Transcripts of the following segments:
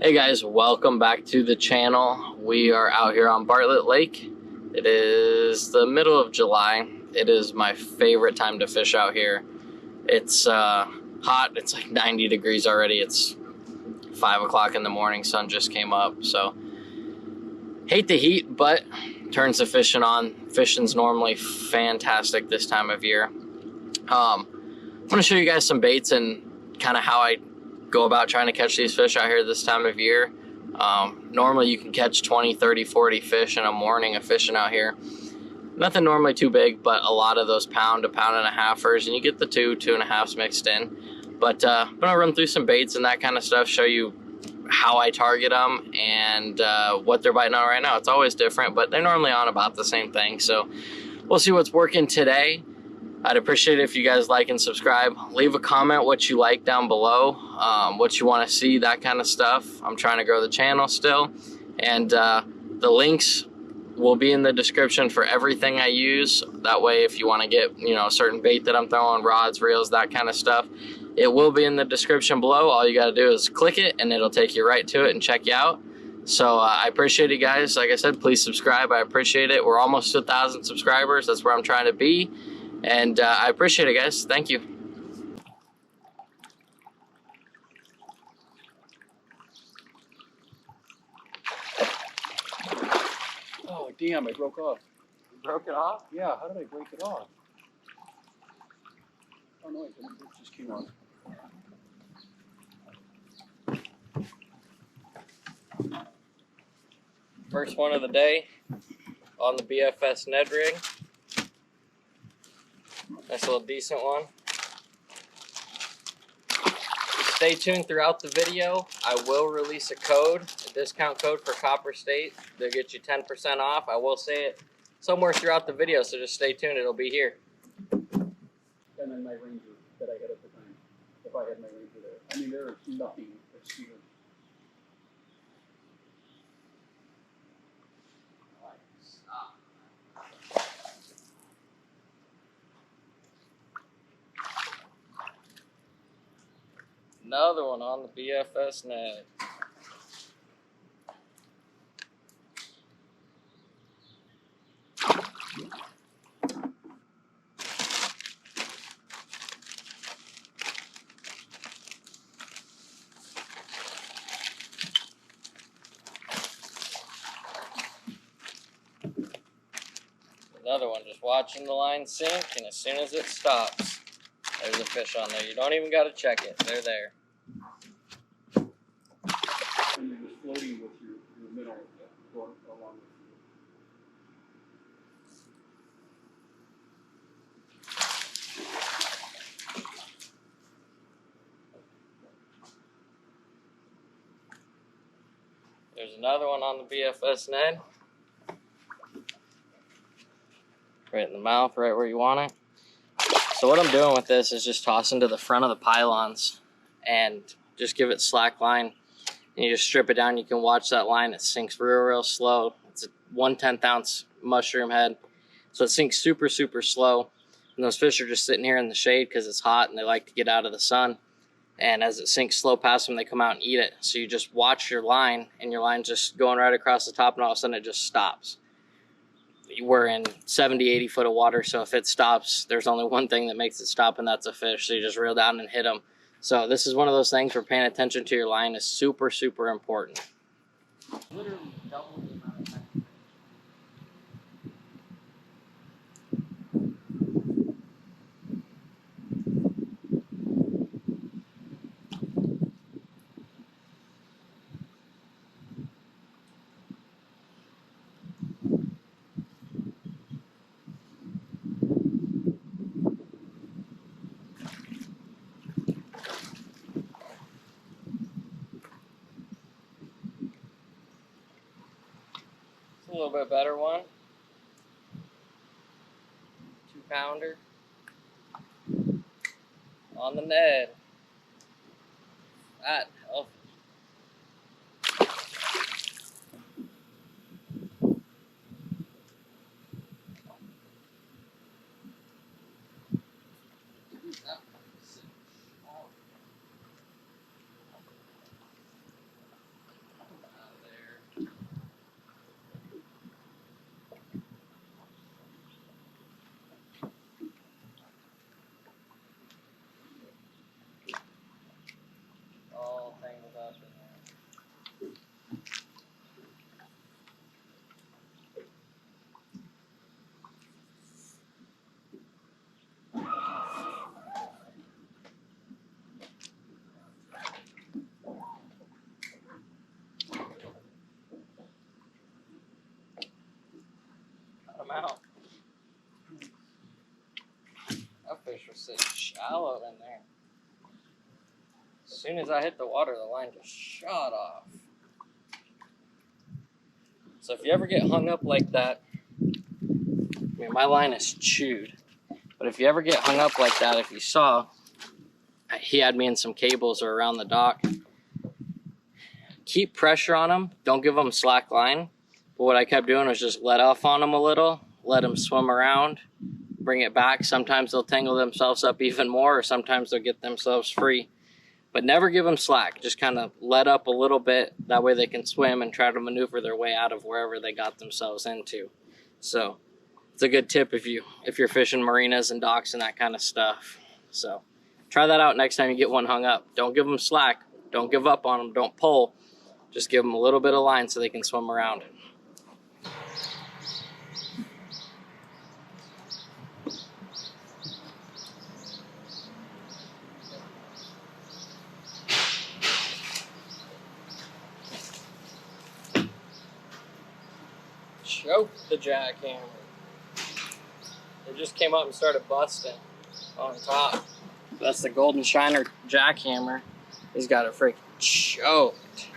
Hey guys, welcome back to the channel. We are out here on Bartlett Lake. It is the middle of July. It is my favorite time to fish out here. It's hot, it's like 90 degrees already. It's 5 o'clock in the morning, sun just came up. So hate the heat, but turns the fishing on. Fishing's normally fantastic this time of year. I'm gonna show you guys some baits and kind of how I go about trying to catch these fish out here this time of year. Normally you can catch 20, 30, 40 fish in a morning of fishing out here. Nothing normally too big, but a lot of those pound to pound and a halfers, and you get the 2.5s mixed in. But I'm gonna run through some baits and that kind of stuff, show you how I target them and what they're biting on right now. It's always different, but they're normally on about the same thing. So we'll see what's working today. I'd appreciate it if you guys like and subscribe. Leave a comment what you like down below, what you want to see, that kind of stuff. I'm trying to grow the channel still. And the links will be in the description for everything I use. That way, if you want to get, a certain bait that I'm throwing, rods, reels, that kind of stuff, it will be in the description below. All you got to do is click it and it'll take you right to it and check you out. So I appreciate it, guys. Like I said, please subscribe. I appreciate it. We're almost to 1,000 subscribers. That's where I'm trying to be. And I appreciate it, guys. Thank you. Oh, damn, it broke off. You broke it off? Yeah, how did I break it off? Oh, no, it didn't. It just came off. First one of the day on the BFS Ned rig. Nice little decent one. Stay tuned throughout the video. I will release a discount code for Copper State. They'll get you 10% off. I will say it somewhere throughout the video, so just stay tuned. It'll be here. And then my Ranger that I had at the time, if I had my Ranger there. I mean, there is nothing that's here. Another one on the BFS Ned. Another one, just watching the line sink, and as soon as it stops, there's a fish on there. You don't even got to check it. They're there. And you're just floating with your minnow going along with you. There's another one on the BFS Ned. Right in the mouth, right where you want it. So what I'm doing with this is just tossing to the front of the pylons and just give it slack line. And you just strip it down. You can watch that line. It sinks real slow. It's a 1/10 ounce mushroom head. So it sinks super slow. And those fish are just sitting here in the shade because it's hot and they like to get out of the sun. And as it sinks slow past them, they come out and eat it. So you just watch your line, and your line's just going right across the top, and all of a sudden it just stops. We're in 70, 80 foot of water, so if it stops, there's only one thing that makes it stop, and that's a fish. So you just reel down and hit them. So this is one of those things where paying attention to your line is super important. Literally double the amount of time. A little bit better one. 2-pounder on the Ned. That hell. Just sitting shallow in there. As soon as I hit the water, the line just shot off. So if you ever get hung up like that, I mean, my line is chewed. But if you ever get hung up like that, if you saw, he had me in some cables or around the dock. Keep pressure on them. Don't give them slack line. But what I kept doing was just let off on them a little, let them swim around, bring it back. Sometimes they'll tangle themselves up even more, or sometimes they'll get themselves free. But never give them slack. Just kind of let up a little bit. That way they can swim and try to maneuver their way out of wherever they got themselves into. So it's a good tip if you're fishing marinas and docks and that kind of stuff. So try that out next time you get one hung up. Don't give them slack. Don't give up on them. Don't pull. Just give them a little bit of line so they can swim around. Choke the jackhammer. It just came up and started busting on top. That's the Golden Shiner jackhammer. He's got it freaking choked.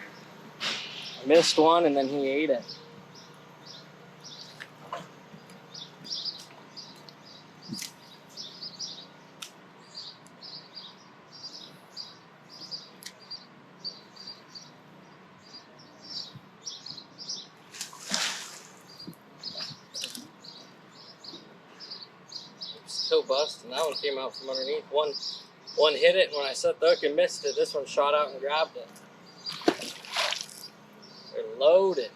I missed one and then he ate it. Still busting. That one came out from underneath. One hit it, and when I set the hook and missed it, this one shot out and grabbed it. They're loaded.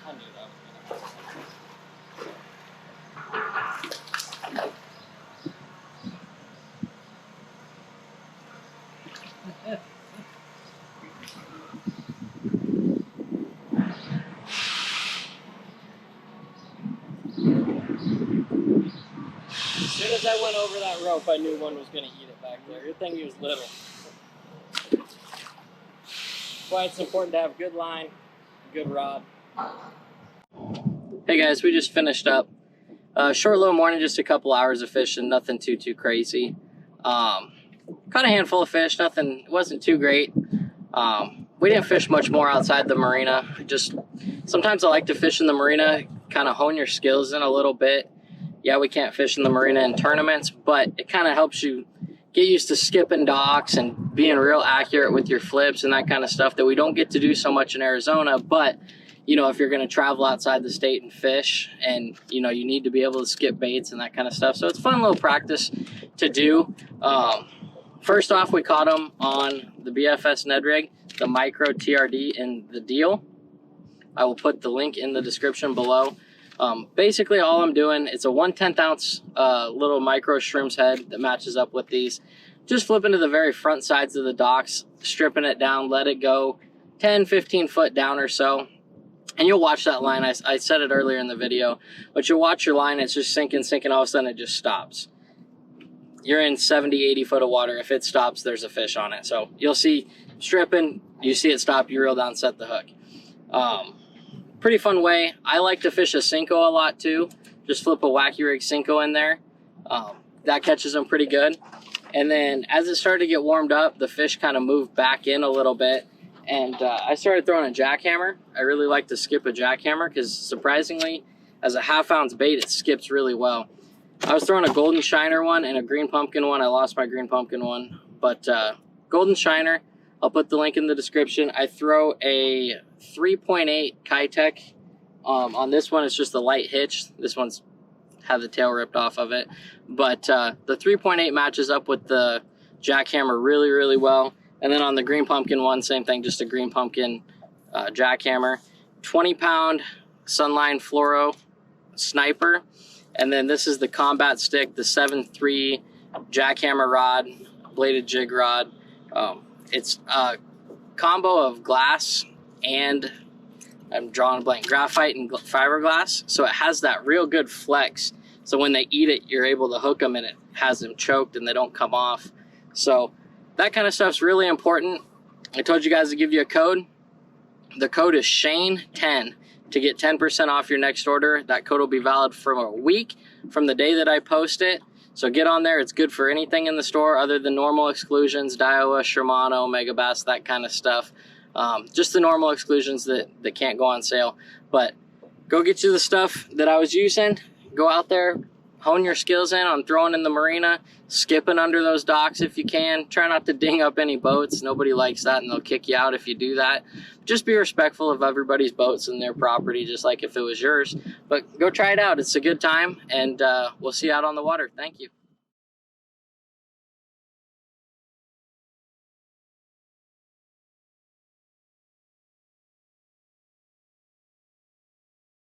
I knew that was gonna As soon as I went over that rope, I knew one was going to eat it back there. Good thing he was little. That's why it's important to have good line, good rod. Hey guys, we just finished up. Short little morning, just a couple hours of fishing, nothing too crazy. Caught a handful of fish, nothing, wasn't too great. We didn't fish much more outside the marina. Sometimes I like to fish in the marina, kind of hone your skills in a little bit. Yeah, we can't fish in the marina in tournaments, but it kind of helps you get used to skipping docks and being real accurate with your flips and that kind of stuff that we don't get to do so much in Arizona. But, you know, if you're going to travel outside the state and fish and, you know, you need to be able to skip baits and that kind of stuff. So it's fun little practice to do. First off, we caught them on the BFS Ned rig, the micro TRD in the deal. I will put the link in the description below. Basically all I'm doing, it's a 1/10 ounce little micro shrimps head that matches up with these. Just flipping to the very front sides of the docks, stripping it down, let it go 10-15 foot down or so. And you'll watch that line, I said it earlier in the video, but you'll watch your line, it's just sinking, all of a sudden it just stops. You're in 70-80 foot of water. If it stops, there's a fish on it. So you'll see stripping, you see it stop, you reel down, set the hook. Pretty fun way. I like to fish a Cinco a lot too. Just flip a wacky rig Cinco in there. That catches them pretty good. And then as it started to get warmed up, the fish kind of moved back in a little bit. And I started throwing a jackhammer. I really like to skip a jackhammer because surprisingly, as a 1/2 ounce bait, it skips really well. I was throwing a Golden Shiner one and a Green Pumpkin one. I lost my Green Pumpkin one. But Golden Shiner, I'll put the link in the description. I throw a 3.8 Kitech. On this one, it's just a light hitch. This one's had the tail ripped off of it. But the 3.8 matches up with the jackhammer really well. And then on the Green Pumpkin one, same thing, just a Green Pumpkin jackhammer. 20-pound Sunline Fluoro Sniper. And then this is the Combat Stick, the 7.3 jackhammer rod, bladed jig rod. It's a combo of glass and, I'm drawing a blank, graphite and fiberglass. So it has that real good flex. So when they eat it, you're able to hook them and it has them choked and they don't come off. So that kind of stuff's really important. I told you guys to give you a code. The code is Shane10. to get 10% off your next order. That code will be valid for a week from the day that I post it. So get on there. It's good for anything in the store other than normal exclusions, Daiwa, Shimano, Megabass, that kind of stuff. Just the normal exclusions that can't go on sale. But go get you the stuff that I was using. Go out there, hone your skills in on throwing in the marina, skipping under those docks if you can. Try not to ding up any boats. Nobody likes that, and they'll kick you out if you do that. Just be respectful of everybody's boats and their property, just like if it was yours. But go try it out. It's a good time, and we'll see you out on the water. Thank you.